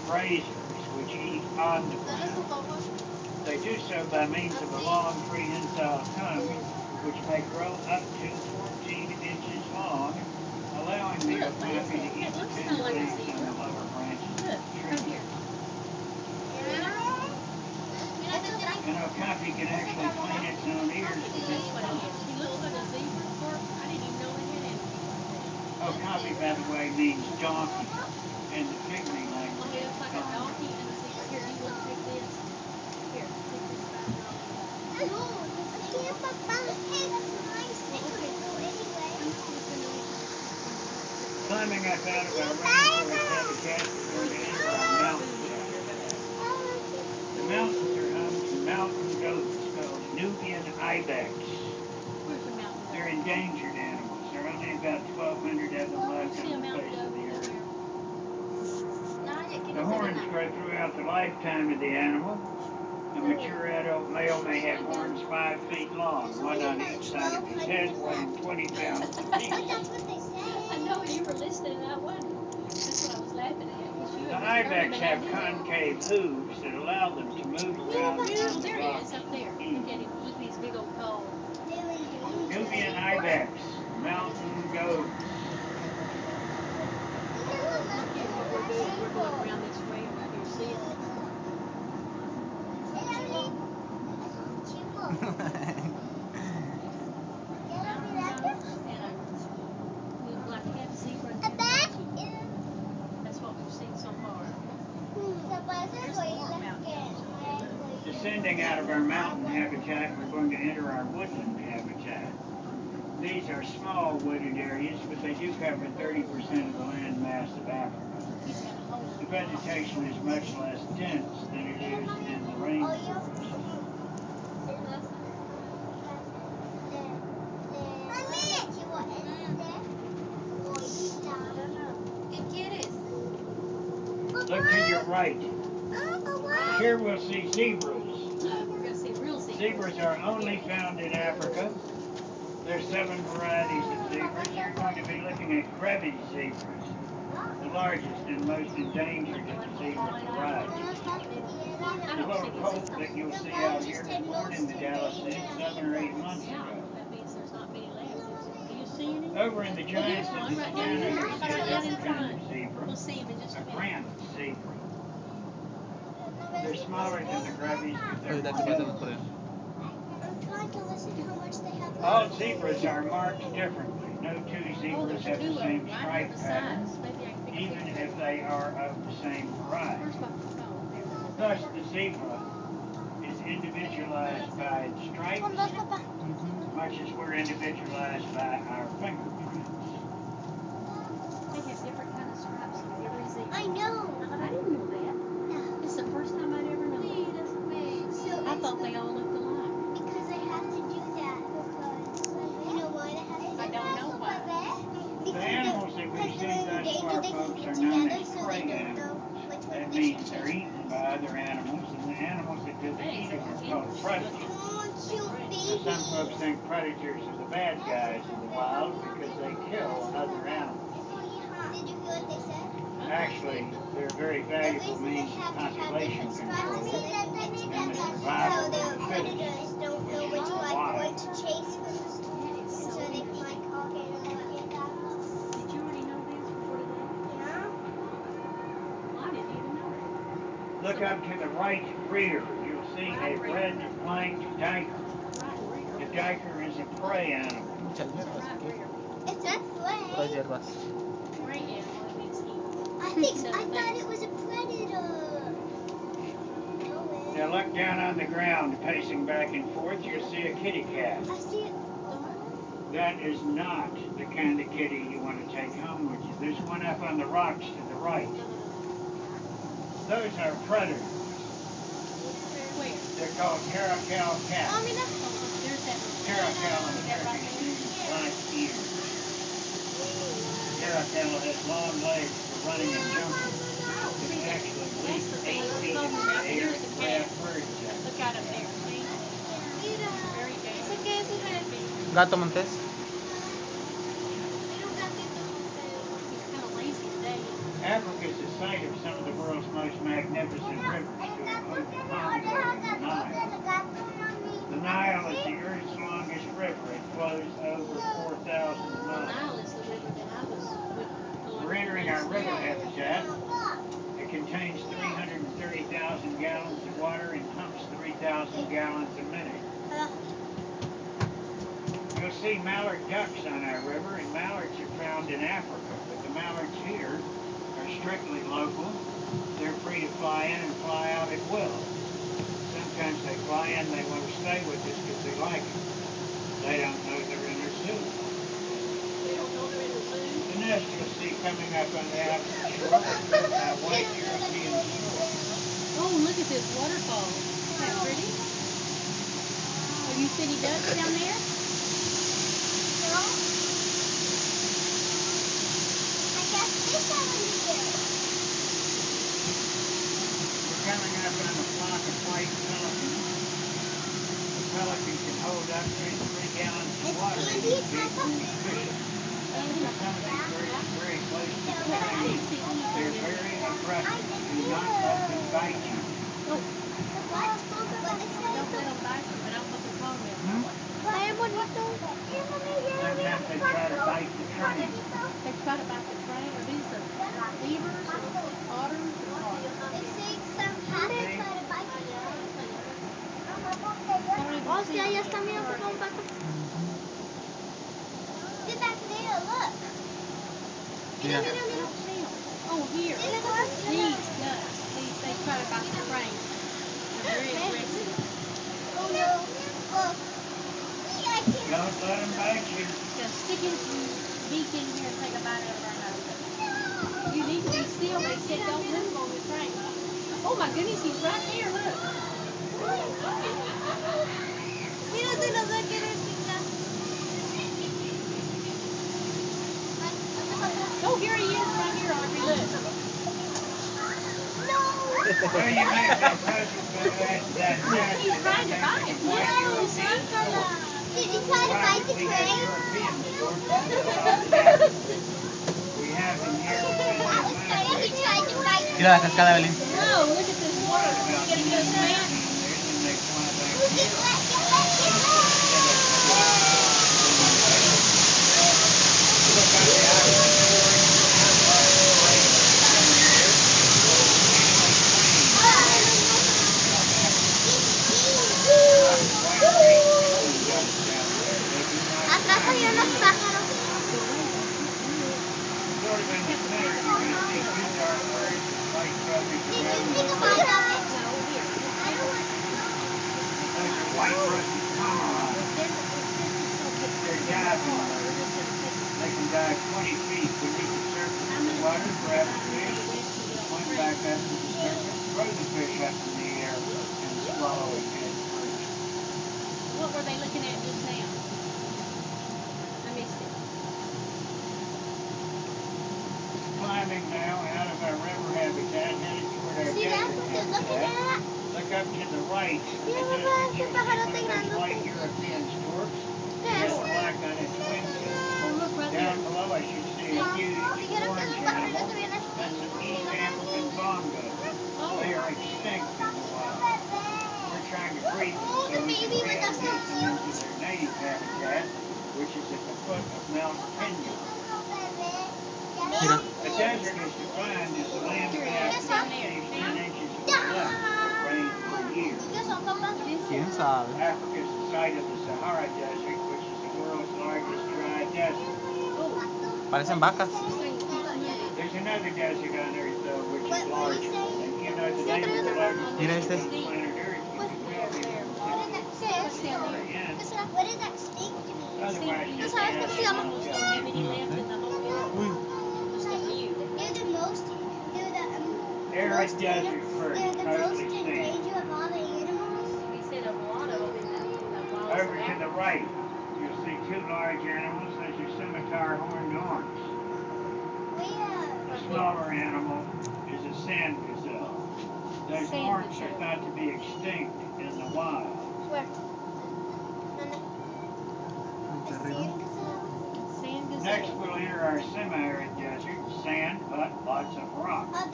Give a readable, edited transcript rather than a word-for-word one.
grazers, which eat on the ground. They do so by means of a long prehensile tongue, which may grow up to 14 inches long, allowing the okapi to eat the tender leaves on the lower branches of the tree. An okapi can actually clean its own ears with its tongue. Okapi, by the way, means donkey in the pygmy language. Climbing up out of our rainforest habitat, we're going to enter our mountain habitat. The mountains are home to mountain goats called Nubian ibex. They're endangered animals. There are only about 1,200 of them left on the face of the earth. The horns grow throughout the lifetime of the animal. A mature adult male may have horns 5 feet long, one on each side of his head, weighing 20 pounds apiece. I know you were listening, and I wasn't. That's what I was laughing at. The ibex have concave hooves that allow them to move around on the rocks. Up there. Look at him. Look at his big old paw. Nubian ibex, mountain goats. We're going around this way right here. See it? That's what we've seen so far. Descending out of our mountain habitat, we're going to enter our woodland habitat. These are small wooded areas, but they do cover 30% of the land mass of Africa. The vegetation is much less dense than it is in the rainforest. Look to your right. Here we'll see zebras. Zebras are only found in Africa. There's 7 varieties of zebras. You're going to be looking at Crevy's zebras, the largest and most endangered of the zebra varieties. The little colt that you'll see out here was born in the Dalles 7 or 8 months ago. Over in the giant Savannah, you see a different kind of zebra, a Grant zebra. They're smaller than the Crevy's, but they're more numerous. All zebras are marked differently. No 2 zebras have the same stripe pattern, even if they are of the same variety. Thus, the zebra is individualized by its stripes, much as we're individualized by our fingerprints. They have different kind of stripes on every zebra. I know. I didn't know that. It's the first time I'd ever known that. I thought they all looked alike. Because they have to do that. You know why they have to do that? I don't know why. The animals that we see thus far, folks, are known as prey animals. That means they're eaten by other animals, and the animals that do the eating are called predators. Now, some folks think predators are the bad guys in the wild because they kill other animals. Did you hear what they said? Actually, they're a very valuable means of population control and the survival of the fittest. Predators don't know which one to chase first. So they like, okay, Did you already know this before today? yeah. Well, I didn't even know it. Look up to the right rear. You'll see a red flanked diker. The diker is a prey animal. It's a prey. Prey animal means I thought it was a predator. Now look down on the ground, pacing back and forth, you'll see a kitty cat. I see it. That is not the kind of kitty you want to take home with you. There's one up on the rocks to the right. Those are predators. Where? They're called caracal cats. There's that one. Caracal in Turkish means black ears. Caracal has long legs for running and jumping. It can actually leap 8 feet in the air and grab birds out. Look out up there. See? Very dangerous. Gato Montes. He's kind of lazy today. Africa is a site of some of the world's most magnificent rivers to include the Congo and the Nile. The Nile is the Earth's longest river. It flows over 4,000 The miles. Nile is the river that I was with. We're entering our river habitat. It contains 330,000 gallons of water and pumps 3,000 gallons a minute. You'll see mallard ducks on our river, and mallards are found in Africa, but the mallards here are strictly local. They're free to fly in and fly out at will. Sometimes they fly in, they want to stay with us because they like it. They don't know they're in our zoo. They don't know they're in the zoo. The nest you'll see coming up on the opposite shore is built by white European shore. Oh, look at this waterfall. Isn't that pretty? Have you seen any ducks down there? No. I guess this one is here. We're coming up on a flock of white pelicans. The pelican can hold up to 3 gallons of water in his beak when he's fishing. Some of these birds are very close to the train. They're very aggressive. Do not let them bite you. Oh. What? What is Don't let them bite you, but I don't know what they're calling it. Sometimes they try to bite the train. They try to bite the train. Are these the beavers or otters or what? They say some cats try to bite the train. Hostia, ya está, mira, por favor, Get back there, look. Mira, mira, mira. Oh, here. These ducks. They try to bite the train. They're very aggressive. Oh no. Look. I can't. Don't let them bite you. Just stick his beak in here and take a bite out of our nose. You need to be still. They said don't move on the train. Oh my goodness, he's right there, look. Mira, te lo voy a querer picar. Oh, here he is, right here, Audrey, look. No. Well, you may have been present for that nest. He's trying to bite him. White No, European stork. Did you try to bite the We have train? European storks in South Africa. We have them here in That was funny. He tried to bite the Tira la cascada, Evelyn. No, look at this water. It's getting good sand. Get Atrás hay unos pájaros. Did you take a bite of it? I don't want White rusted cormorants. They're diving birds. They can dive 20 feet beneath the surface of the water, grab a fish, swim back up to the surface, throw the fish up in the air, and swallow it head first. What were they looking at just now? I missed it. Climbing now out of our river habitat, headed toward our See, that's desert what they're looking habitat. at. Look up to the right. Mira, In the papá, distance, qué you'll see pájaro one tan of those grandote. white European storks. It Yes. has black on its wingtips. Oh, look right Down there. below us, you see a huge Dijeron que orange los pájaros animal. no tuvieran That's an espíritu. East African bongo. Oh. They are extinct in the wild. We're trying to breed them so we can reintroduce them into their native habitat, which is at the foot of Mount Kenya. Mira. A desert is defined as a landmass that contains 10 inches or less of rain per year. ¿Qué son, papá? ¿Quién sabe? Africa is the site of the Sahara Desert, which is the world's largest dry desert. Parecen vacas. There's another desert on Earth, though, which is larger. And you know the name of the largest Mira desert este. on planet Earth? You can tell me. What's down there? Yeah. What does that stink to me? Otherwise, You just sabes ask cómo se llama? them. How many left in the whole Uy. Just a few. They're the most, they're the Arid most, desert first, they're the most mostly in sand. danger of all the animals. He said a lot of them in the wild Over to the right, you'll see two large animals. Those are scimitar horned orangs. The smaller animal is a sand gazelle. Those Sand orangs are gazelle. thought to be extinct in the wild. Where? Sand gazelle. Next, we'll enter our semi-arid desert, sand, but lots of rock. Are they